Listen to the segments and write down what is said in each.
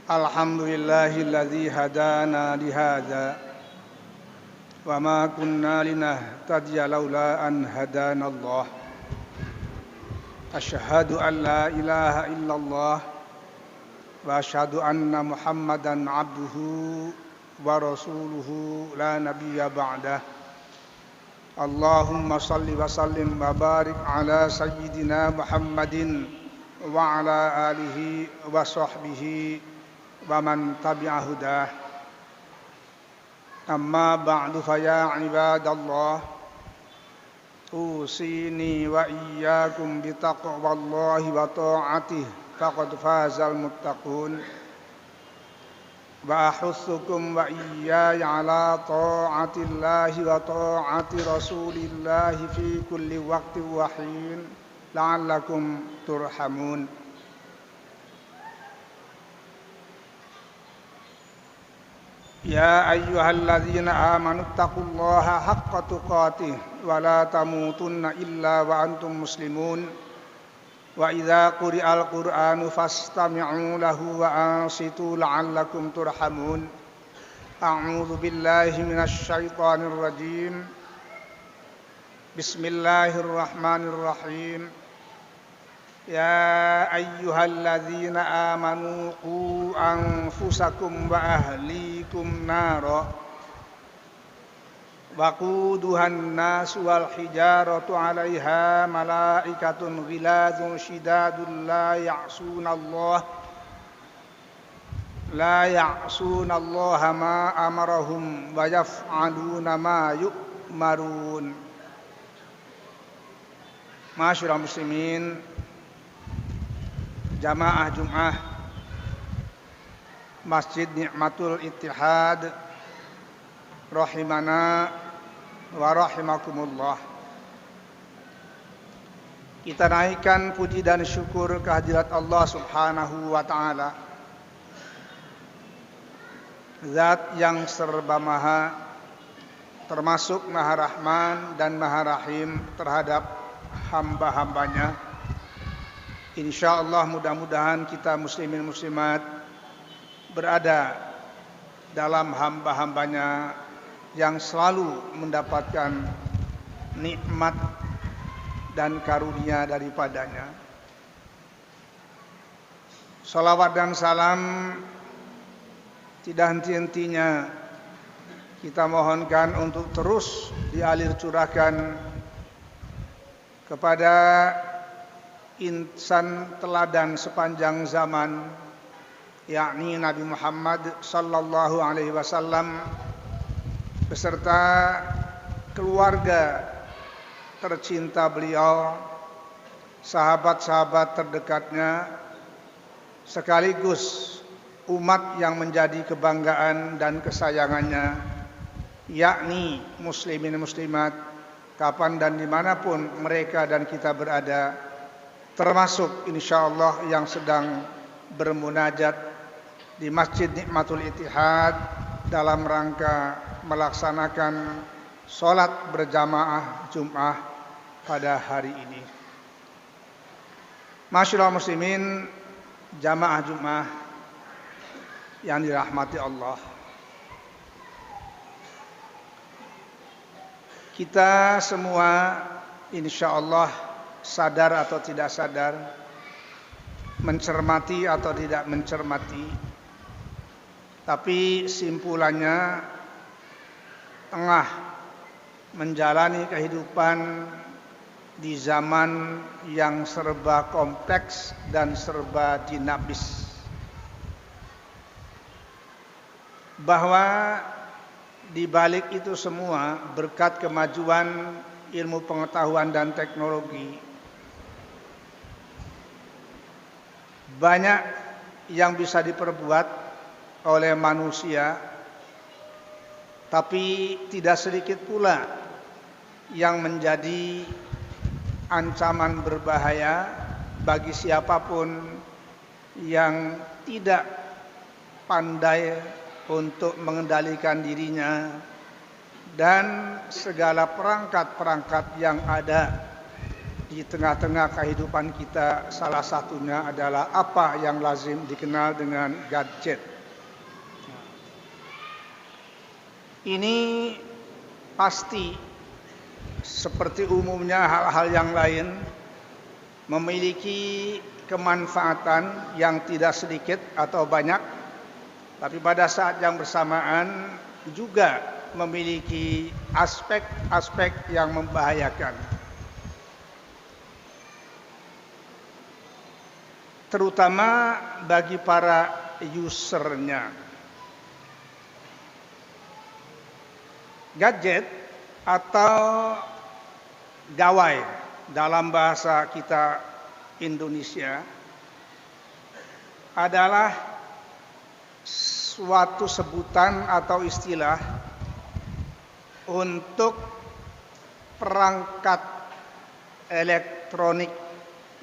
Alhamdulillahilladzi hadana lihadza wa ma kunna linahtadiya laula an hadanallah. Asyhadu an la ilaha illallah wa asyhadu anna Muhammadan abduhu wa rasuluhu la nabiyya ba'dah. Allahumma salli wa sallim wa barik ala sayyidina Muhammadin wa ala alihi wa sahbihi wa man tabi'a hudah. Amma ba'du fa ya ibadallah, usini wa iyyakum bi taqwallahi wa ta'atihi faqad fazal muttaqun. Wa ahussukum wa iyaya ala ta'atillahi wa ta'ati rasulillahi fi kulli waqtin wa hin la'allakum turhamun. Ya ayyuhalladzina amanu taqullaha haqqa tuqatih wa la tamutunna illa wa antum muslimun. Wa idza quri'al qur'anu fastami'u lahu wa ansitu la'allakum turhamun. A'udzu billahi minasy syaithanir rajim. Bismillahirrahmanirrahim. Ya ayyuhalladzina amanu qu anfusakum wa ahlikum nara waquduhan nas wal hijaratu 'alaiha malaikatun ghilazun shidadun la ya'sunallaha ma amarahum wa yaf'aluna ma yu'marun. Ma'asyiral muslimin, jamaah Jum'ah Masjid Ni'matul Ittihad rahimana wa rahimakumullah. Kita naikkan puji dan syukur kehadirat Allah Subhanahu wa taala, Zat yang serba maha, termasuk Maha Rahman dan Maha Rahim terhadap hamba-hambanya. InsyaAllah mudah-mudahan kita muslimin muslimat berada dalam hamba-hambanya yang selalu mendapatkan nikmat dan karunia daripadanya. Salawat dan salam tidak henti-hentinya kita mohonkan untuk terus dialir curahkan kepada insan teladan sepanjang zaman, yakni Nabi Muhammad sallallahu alaihi wasallam beserta keluarga tercinta beliau, sahabat-sahabat terdekatnya, sekaligus umat yang menjadi kebanggaan dan kesayangannya, yakni muslimin muslimat kapan dan dimanapun mereka dan kita berada, termasuk insyaallah yang sedang bermunajat di Masjid Ni'matul Ittihad dalam rangka melaksanakan sholat berjamaah Jum'ah pada hari ini. Ma'asyiral muslimin, jamaah Jum'ah yang dirahmati Allah, kita semua insyaallah sadar atau tidak sadar, mencermati atau tidak mencermati, tapi simpulannya tengah menjalani kehidupan di zaman yang serba kompleks dan serba dinamis. Bahwa di balik itu semua, berkat kemajuan ilmu pengetahuan dan teknologi, banyak yang bisa diperbuat oleh manusia, tapi tidak sedikit pula yang menjadi ancaman berbahaya bagi siapapun yang tidak pandai untuk mengendalikan dirinya dan segala perangkat-perangkat yang ada di tengah-tengah kehidupan kita, salah satunya adalah apa yang lazim dikenal dengan gadget. Ini pasti seperti umumnya hal-hal yang lain memiliki kemanfaatan yang tidak sedikit atau banyak, tapi pada saat yang bersamaan juga memiliki aspek-aspek yang membahayakan, terutama bagi para usernya. Gadget atau gawai dalam bahasa kita Indonesia adalah suatu sebutan atau istilah untuk perangkat elektronik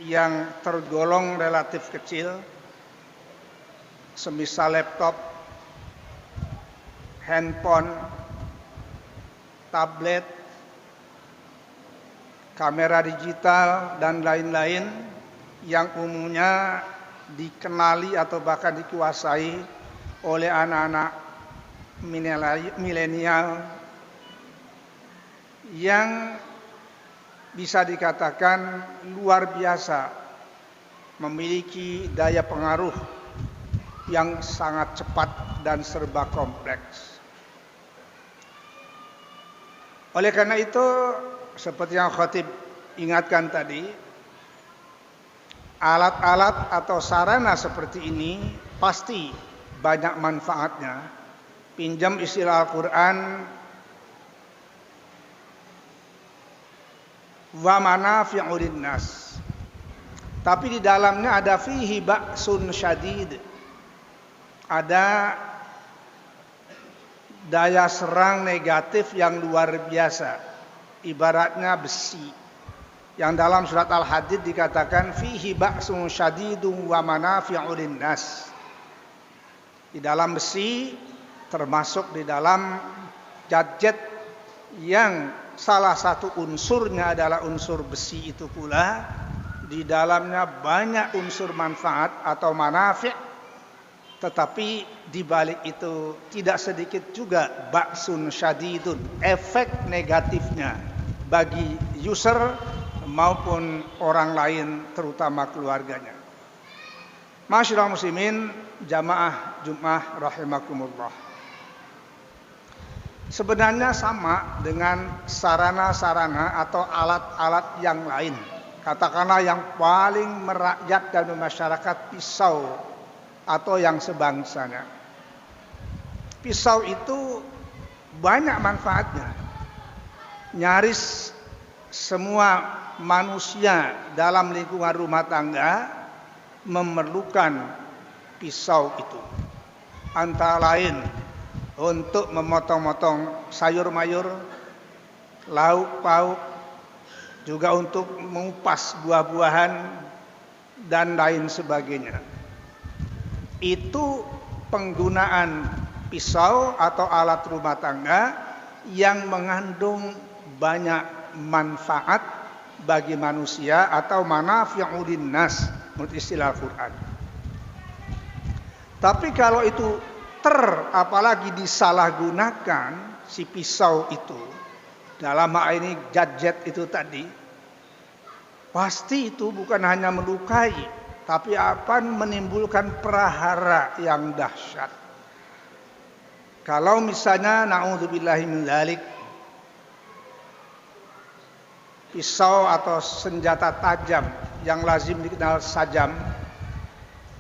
yang tergolong relatif kecil, semisal laptop, handphone, tablet, kamera digital, dan lain-lain yang umumnya dikenali atau bahkan dikuasai oleh anak-anak milenial yang bisa dikatakan luar biasa, memiliki daya pengaruh yang sangat cepat dan serba kompleks. Oleh karena itu, seperti yang khatib ingatkan tadi, alat-alat atau sarana seperti ini pasti banyak manfaatnya. Pinjam istilah Al-Quran, wa manafi'u linnas. Tapi di dalamnya ada fihi ba'sun syadid. Ada daya serang negatif yang luar biasa. Ibaratnya besi. Yang dalam surat Al-Hadid dikatakan fihi ba'sun syadidun wa manafi'u linnas. Di dalam besi, termasuk di dalam gadget yang salah satu unsurnya adalah unsur besi itu pula, di dalamnya banyak unsur manfaat atau manafi', tetapi di balik itu tidak sedikit juga ba'sun syadidun, efek negatifnya bagi user maupun orang lain, terutama keluarganya. Masyaallah muslimin, jamaah Jumat rahimakumullah. Sebenarnya sama dengan sarana-sarana atau alat-alat yang lain. Katakanlah yang paling merakyat dan masyarakat, pisau atau yang sebangsanya. Pisau itu banyak manfaatnya. Nyaris semua manusia dalam lingkungan rumah tangga memerlukan pisau itu. Antara lain untuk memotong-motong sayur-mayur, lauk pauk, juga untuk mengupas buah-buahan dan lain sebagainya. Itu penggunaan pisau atau alat rumah tangga yang mengandung banyak manfaat bagi manusia atau manafi'u linnas menurut istilah Al-Quran. Tapi kalau itu apalagi disalahgunakan si pisau itu, dalam hal ini gadget itu tadi, pasti itu bukan hanya melukai, tapi akan menimbulkan prahara yang dahsyat. Kalau misalnya na'udzubillahi min dzalik, pisau atau senjata tajam yang lazim dikenal sajam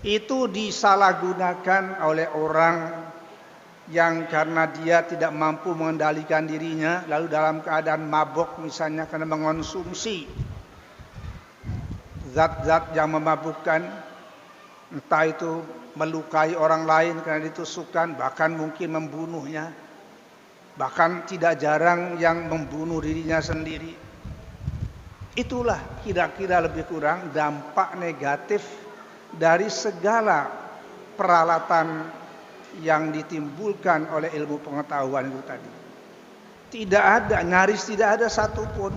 itu disalahgunakan oleh orang yang karena dia tidak mampu mengendalikan dirinya, lalu dalam keadaan mabuk misalnya karena mengonsumsi zat-zat yang memabukkan, entah itu melukai orang lain karena ditusukkan, bahkan mungkin membunuhnya, bahkan tidak jarang yang membunuh dirinya sendiri. Itulah kira-kira lebih kurang dampak negatif dari segala peralatan yang ditimbulkan oleh ilmu pengetahuan itu tadi. Tidak ada, nyaris tidak ada satupun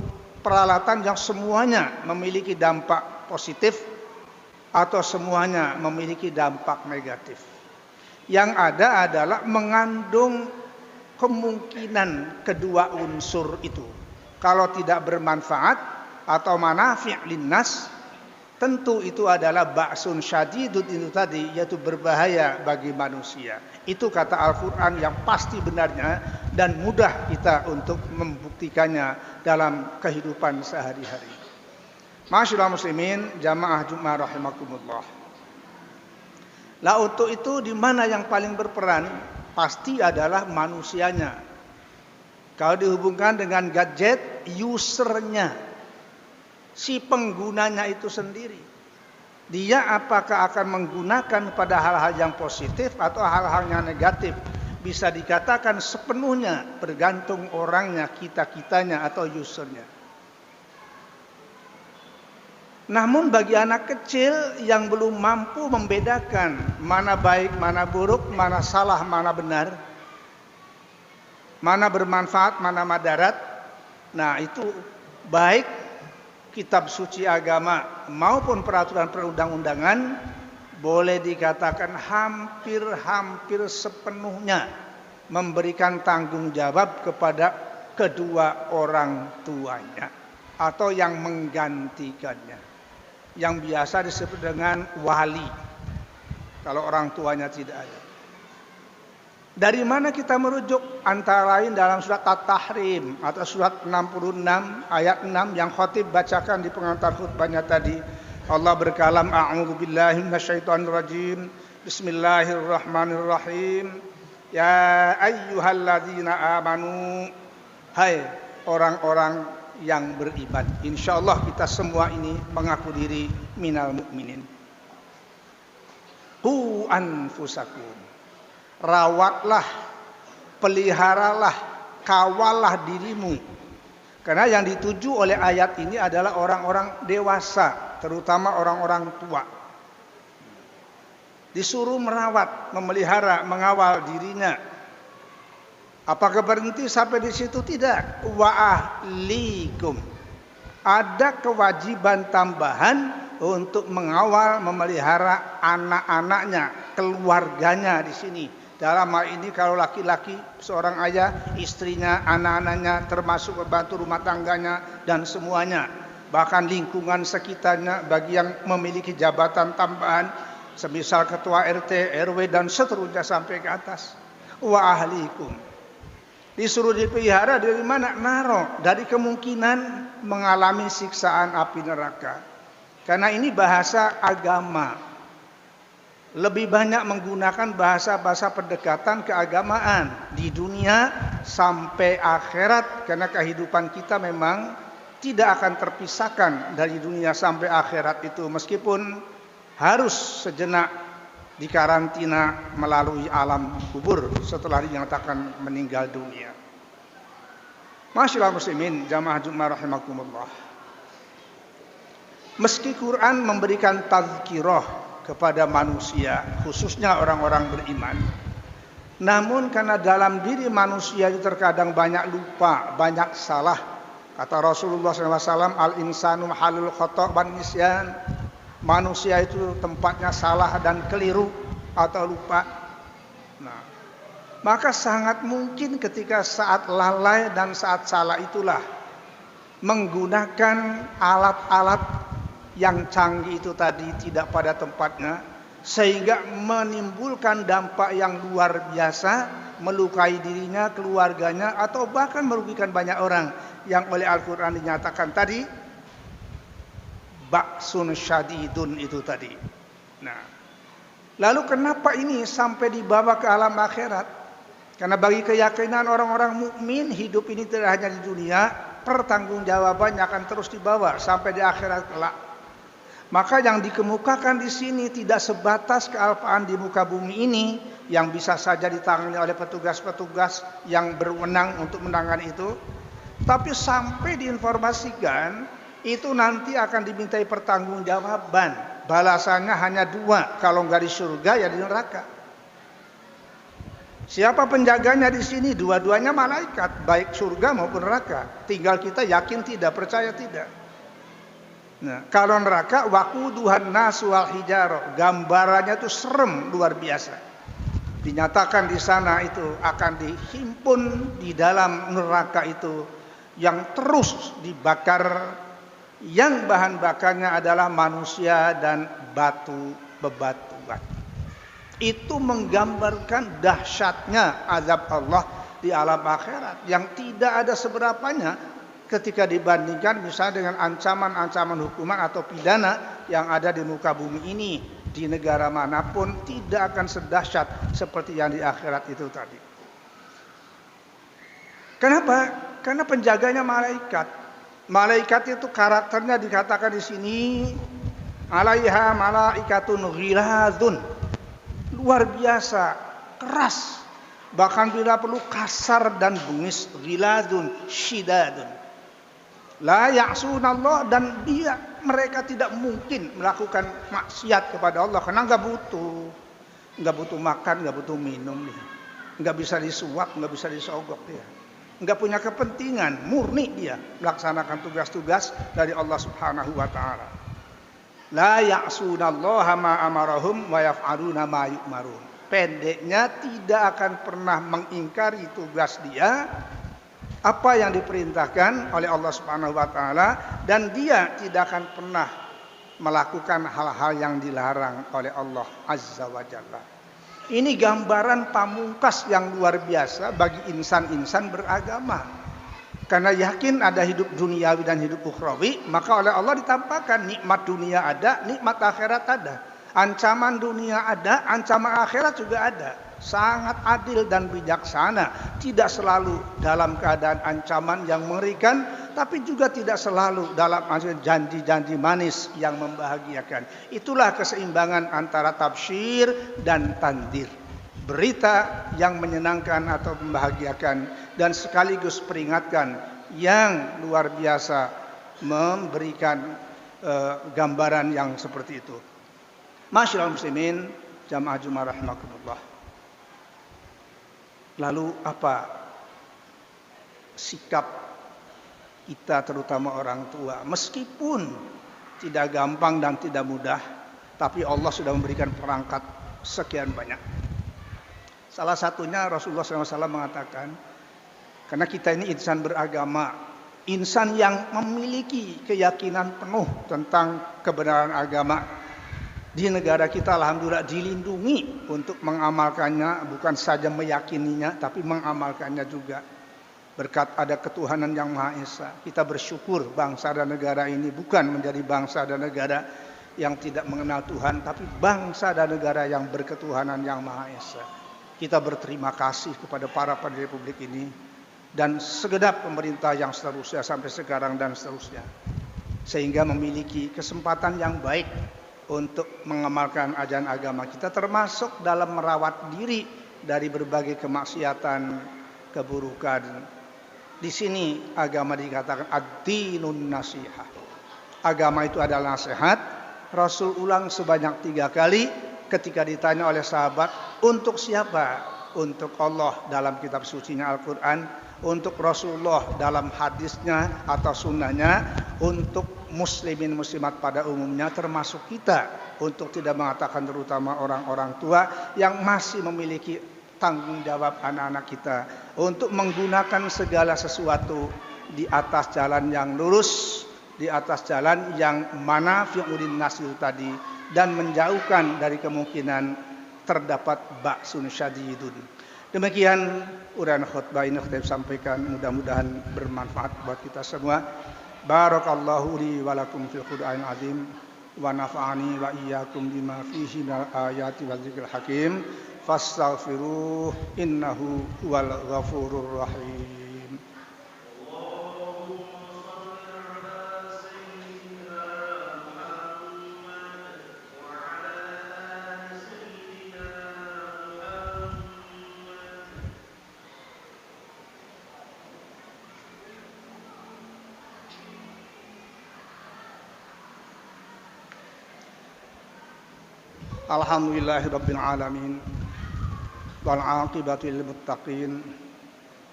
peralatan yang semuanya memiliki dampak positif atau semuanya memiliki dampak negatif. Yang ada adalah mengandung kemungkinan kedua unsur itu. Kalau tidak bermanfaat atau manafi' linnas, tentu itu adalah ba'sun syadidun itu tadi, yaitu berbahaya bagi manusia. Itu kata Al-Quran yang pasti benarnya dan mudah kita untuk membuktikannya dalam kehidupan sehari-hari. Ma'asyiral muslimin, jamaah Jumat rahimakumullah. Lah untuk itu di mana yang paling berperan? Pasti adalah manusianya. Kalau dihubungkan dengan gadget, usernya, si penggunanya itu sendiri. Dia apakah akan menggunakan pada hal-hal yang positif atau hal-hal yang negatif? Bisa dikatakan sepenuhnya bergantung orangnya, kita-kitanya atau usernya. Namun bagi anak kecil yang belum mampu membedakan mana baik, mana buruk, mana salah, mana benar, mana bermanfaat, mana madarat, nah itu baik kitab suci agama maupun peraturan perundang-undangan boleh dikatakan hampir sepenuhnya memberikan tanggung jawab kepada kedua orang tuanya atau yang menggantikannya, yang biasa disebut dengan wali kalau orang tuanya tidak ada. Dari mana kita merujuk? Antara lain dalam surat At-Tahrim atau surat 66 ayat 6 yang khatib bacakan di pengantar khutbahnya tadi. Allah berkalam, a'udzubillahi minasyaitonirrajim. Bismillahirrahmanirrahim. Ya ayyuhalladzina amanu. Hai orang-orang yang beriman. Insyaallah kita semua ini mengaku diri minal mu'minin. Qu anfusakum. Rawatlah, peliharalah, kawallah dirimu. Karena yang dituju oleh ayat ini adalah orang-orang dewasa, terutama orang-orang tua. Disuruh merawat, memelihara, mengawal dirinya. Apakah berhenti sampai di situ? Tidak. Wa ahlikum. Ada kewajiban tambahan untuk mengawal, memelihara anak-anaknya, keluarganya di sini. Dalam hal ini kalau laki-laki seorang ayah, istrinya, anak-anaknya, termasuk pembantu rumah tangganya dan semuanya. Bahkan lingkungan sekitarnya bagi yang memiliki jabatan tambahan, semisal ketua RT, RW dan seterusnya sampai ke atas. Wa ahlikum. Disuruh dipelihara dari mana? Naro, dari kemungkinan mengalami siksaan api neraka. Karena ini bahasa agama. Lebih banyak menggunakan bahasa-bahasa pendekatan keagamaan di dunia sampai akhirat, karena kehidupan kita memang tidak akan terpisahkan dari dunia sampai akhirat itu, meskipun harus sejenak dikarantina melalui alam kubur setelah dinyatakan meninggal dunia. Masyaallah muslimin, jamaah Jumat rahimakumullah. Meski Quran memberikan tazkirah kepada manusia, khususnya orang-orang beriman, namun karena dalam diri manusia itu terkadang banyak lupa, banyak salah. Kata Rasulullah SAW, al-insanu halul khata' wan nisyan. Manusia itu tempatnya salah dan keliru atau lupa. Nah, maka sangat mungkin ketika saat lalai dan saat salah itulah menggunakan alat-alat yang canggih itu tadi tidak pada tempatnya, sehingga menimbulkan dampak yang luar biasa, melukai dirinya, keluarganya, atau bahkan merugikan banyak orang yang oleh Al-Quran dinyatakan tadi ba'sun syadidun itu tadi. Nah, lalu kenapa ini sampai dibawa ke alam akhirat? Karena bagi keyakinan orang-orang mukmin, hidup ini tidak hanya di dunia, pertanggungjawabannya akan terus dibawa sampai di akhirat kelak. Maka yang dikemukakan di sini tidak sebatas kealpaan di muka bumi ini yang bisa saja ditangani oleh petugas-petugas yang berwenang untuk menangani itu, tapi sampai diinformasikan itu nanti akan dimintai pertanggungjawaban. Balasannya hanya dua, kalau nggak di surga ya di neraka. Siapa penjaganya di sini? Dua-duanya malaikat, baik surga maupun neraka. Tinggal kita yakin tidak, percaya tidak. Nah, kalau neraka waquduhan nasu wal hijarah, gambarannya itu serem luar biasa. Dinyatakan di sana itu akan dihimpun di dalam neraka itu yang terus dibakar, yang bahan bakarnya adalah manusia dan batu bebatuan. Itu menggambarkan dahsyatnya azab Allah di alam akhirat yang tidak ada seberapanya ketika dibandingkan misalnya dengan ancaman-ancaman hukuman atau pidana yang ada di muka bumi ini. Di negara manapun tidak akan sedahsyat seperti yang di akhirat itu tadi. Kenapa? Karena penjaganya malaikat. Malaikat itu karakternya dikatakan di sini alaiha malaikatun ghiladun. Luar biasa, keras. Bahkan bila perlu kasar dan bengis, ghiladun, syidadun. La ya'sunallah, dan mereka tidak mungkin melakukan maksiat kepada Allah karena nggak butuh makan, nggak butuh minum dia, nggak bisa disuap, nggak bisa disogok dia, nggak punya kepentingan, murni dia melaksanakan tugas-tugas dari Allah Subhanahu Wa Taala. La ya'sunallaha ma amarahum wa yaf'aluna ma yu'marun. Pendeknya tidak akan pernah mengingkari tugas dia, apa yang diperintahkan oleh Allah Subhanahu wa taala, dan dia tidak akan pernah melakukan hal-hal yang dilarang oleh Allah Azza wa Jalla. Ini gambaran pamungkas yang luar biasa bagi insan-insan beragama. Karena yakin ada hidup duniawi dan hidup ukhrawi, maka oleh Allah ditampakkan nikmat dunia ada, nikmat akhirat ada. Ancaman dunia ada, ancaman akhirat juga ada. Sangat adil dan bijaksana, tidak selalu dalam keadaan ancaman yang mengerikan, tapi juga tidak selalu dalam janji-janji manis yang membahagiakan. Itulah keseimbangan antara tafsir dan tandir, berita yang menyenangkan atau membahagiakan dan sekaligus peringatkan yang luar biasa, memberikan gambaran yang seperti itu. Masyaallah muslimin, jamaah Jumat rahimakumullah. Lalu apa sikap kita terutama orang tua? Meskipun tidak gampang dan tidak mudah, tapi Allah sudah memberikan perangkat sekian banyak. Salah satunya Rasulullah SAW mengatakan, karena kita ini insan beragama, insan yang memiliki keyakinan penuh tentang kebenaran agama. Di negara kita alhamdulillah dilindungi untuk mengamalkannya, bukan saja meyakininya tapi mengamalkannya juga. Berkat ada ketuhanan yang Maha Esa, kita bersyukur bangsa dan negara ini bukan menjadi bangsa dan negara yang tidak mengenal Tuhan, tapi bangsa dan negara yang berketuhanan yang Maha Esa. Kita berterima kasih kepada para pendiri republik ini dan segenap pemerintah yang seterusnya sampai sekarang dan seterusnya, sehingga memiliki kesempatan yang baik untuk mengamalkan ajaran agama kita, termasuk dalam merawat diri dari berbagai kemaksiatan, keburukan. Di sini agama dikatakan ad-dinun nasihah. Agama itu adalah nasihat. Rasul ulang sebanyak 3 kali ketika ditanya oleh sahabat, untuk siapa? Untuk Allah dalam kitab sucinya Al-Quran, untuk Rasulullah dalam hadisnya atau sunnahnya, untuk muslimin muslimat pada umumnya termasuk kita, untuk tidak mengatakan terutama orang-orang tua yang masih memiliki tanggung jawab anak-anak kita untuk menggunakan segala sesuatu di atas jalan yang lurus, di atas jalan yang manafi'ul nasil tadi, dan menjauhkan dari kemungkinan terdapat ba'sun syadidun. Demikian uraian khutbah ini saya sampaikan, mudah-mudahan bermanfaat buat kita semua. Barakallahu li wa lakum fil Qur'anil azim wa nafa'ani wa iyyakum bima fihi minal ayati wal dzikril hakim. Fastaghfiruh innahu huwal ghafurur rahim. Alhamdulillahirabbil alamin. والعاقبة للمتقين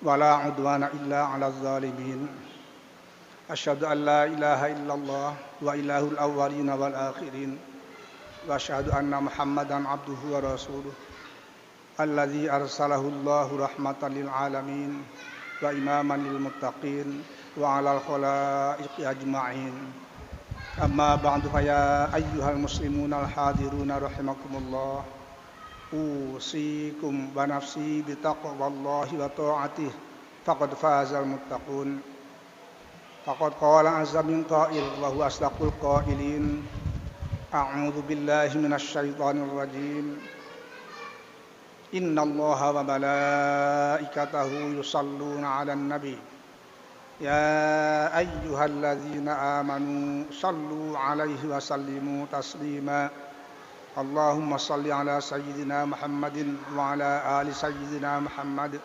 ولا عدوان إلا على الظالمين أشهد أن لا إله إلا الله وإله الأولين والآخرين وأشهد أن محمدا عبده ورسوله الذي أرسله الله رحمة للعالمين وإماما للمتقين وعلى الخلائق أجمعين أما بعد فيا أيها المسلمون الحاضرون رحمكم الله أوصيكم ونفسي بتقوى الله وطاعته فقد فاز المتقون فقد قال عز من قائل وهو أصدق القائلين أعوذ بالله من الشيطان الرجيم إن الله وملائكته يصلون على النبي يا أيها الذين آمنوا صلوا عليه وسلموا تسليما اللهم صل على سيدنا محمد وعلى آل سيدنا محمد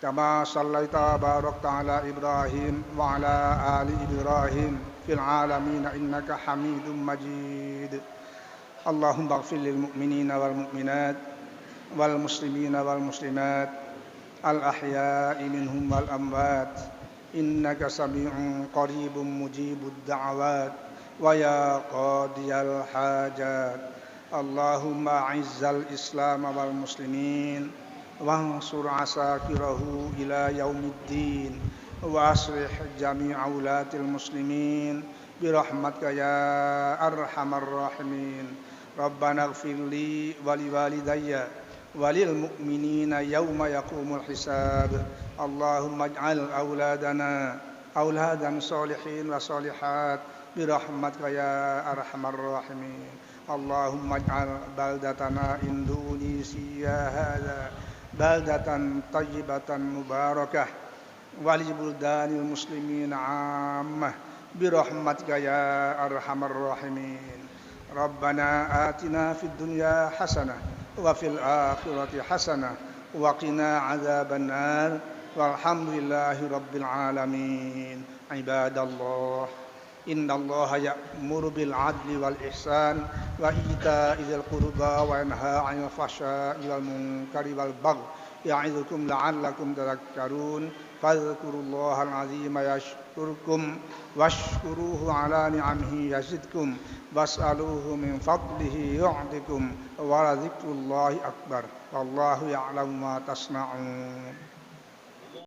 كما صليت وباركت على إبراهيم وعلى آل إبراهيم في العالمين إنك حميد مجيد اللهم اغفر للمؤمنين والمؤمنات والمسلمين والمسلمات الأحياء منهم والأموات إنك سميع قريب مجيب الدعوات ويا قاضي الحاجات اللهم أعز الإسلام والمسلمين وانصر عساكره إلى يوم الدين وأصلح جميع ولاة المسلمين برحمتك يا أرحم الراحمين ربنا اغفر لي ولوالدي وللمؤمنين يوم يقوم الحساب اللهم اجعل أولادنا أولادا صالحين وصالحات برحمتك يا أرحم الراحمين اللهم اجعل بلدتنا إندونيسيا هذا بلدة طيبة مباركة ولبلدان المسلمين عامة برحمتك يا أرحم الراحمين ربنا آتنا في الدنيا حسنة وفي الآخرة حسنة وقنا عذاب النار والحمد لله رب العالمين عباد الله إن الله يأمر بالعدل والإحسان وإيتاء ذي القربى وينهى عن الفحشاء والمنكر والبغي يعظكم لعلكم تذكرون فاذكروا الله العظيم يشكركم واشكروه على نعمه يزدكم واسألوه من فضله يعطكم ولذكر الله أكبر والله يعلم ما تصنعون